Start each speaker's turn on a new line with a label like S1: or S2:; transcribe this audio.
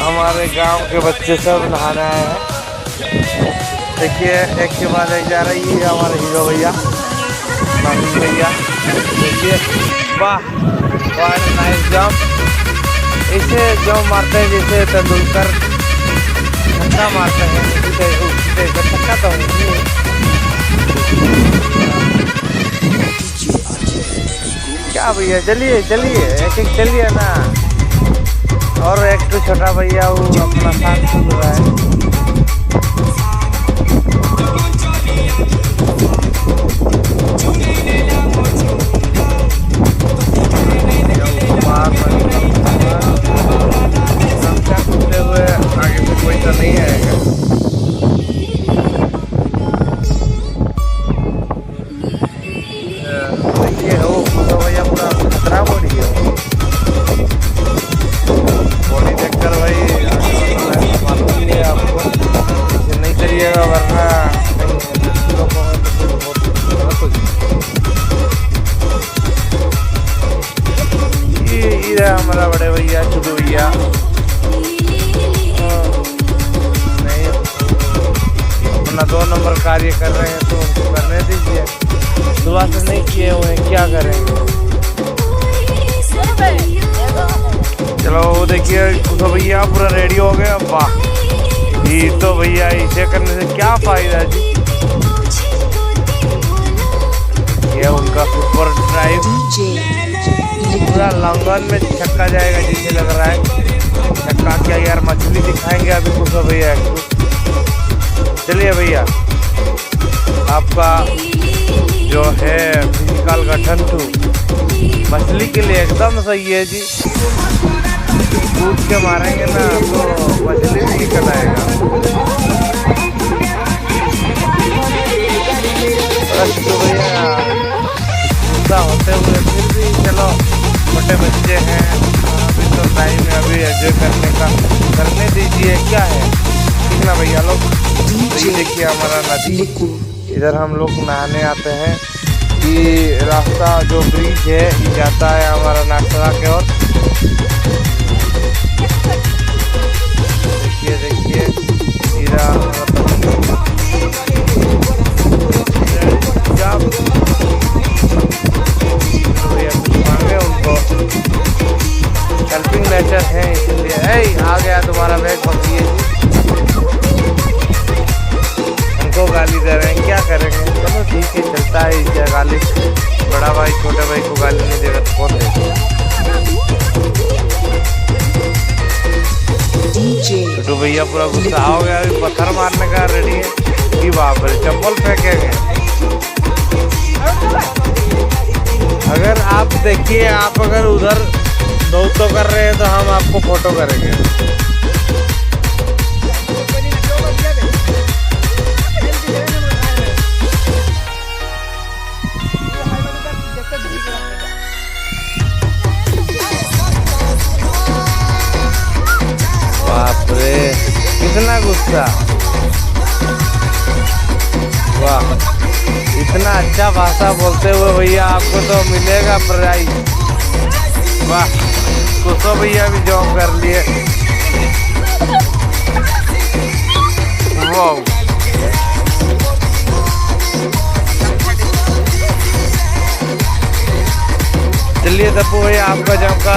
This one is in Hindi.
S1: हमारे गांव के बच्चे सब नहाने आए हैं। देखिए एक के बाद एक जा रही है हमारे हीरो भैया, मासूम भैया। देखिए वाह वाह, नाइस जंप। ऐसे जंप मारते हैं जैसे तेंदुलकर छक्का मारते हैं, छक्का तो नहीं। क्या भैया, चलिए चलिए, एक एक चलिए ना। और एक तो छोटा भैया वो अपना साथ सुन रहा है। हुए आगे से कोई तो नहीं आएगा। देखिए हो तो भैया पूरा खतरा बॉडी है। बॉडी देखकर भाई मालूम नहीं है आपको, नहीं करिएगा वरना ये हमारा बड़े भैया छोटू भैया। नहीं अपना 2 नंबर कार्य कर रहे हैं तो उनको करने दीजिए। सुबह से नहीं किए हुए हैं, क्या करेंगे। चलो वो देखिए तो भैया पूरा रेडी हो गया। वाह, ये तो भैया इसे करने से क्या फायदा जी। ये उनका सुपर ड्राइव पूरा लंगन में छक्का जाएगा जैसे लग रहा है। छक्का क्या यार, मछली दिखाएंगे अभी कुछ भैया। चलिए भैया, आपका जो है फिजिकल गठन तो मछली के लिए एकदम सही है जी। कूद के मारेंगे ना तो मछली भी निकल आएगा। तो भैया गुस्सा होते हुए फिर भी चलो, छोटे बच्चे हैं अभी तो टाइम है, अभी एंजॉय करने का करने दीजिए। क्या है ठीक ना भैया लोग। तो ये देखिए हमारा नदी, इधर हम लोग नहाने आते हैं। ये रास्ता जो ब्रिज है ये जाता है हमारा नागसरा के ओर। देखिए देखिए सीधा मांगे उनको, हेल्पिंग नेचर है इसलिए। आ गया तुम्हारा बैग पकड़िए। उनको गाली दे रहे हैं, क्या करेंगे। चलो ठीक है, चलता है इससे गाली। बड़ा भाई छोटे भाई को गाली नहीं देगा तो कौन देगा। छोटू भैया पूरा गुस्सा हो गया, अभी पत्थर मारने का रेडी है कि बाप रे, चप्पल फेंकेंगे। अगर आप देखिए, आप अगर उधर दौड़ तो कर रहे हैं तो हम आपको फोटो करेंगे। बाप रे कितना गुस्सा। वाह, इतना अच्छा भाषा बोलते हुए भैया आपको तो मिलेगा प्राइज। वाह, कुछ भैया भी जॉब कर लिए। वाह, चलिए तप्पू भैया आपका जॉब का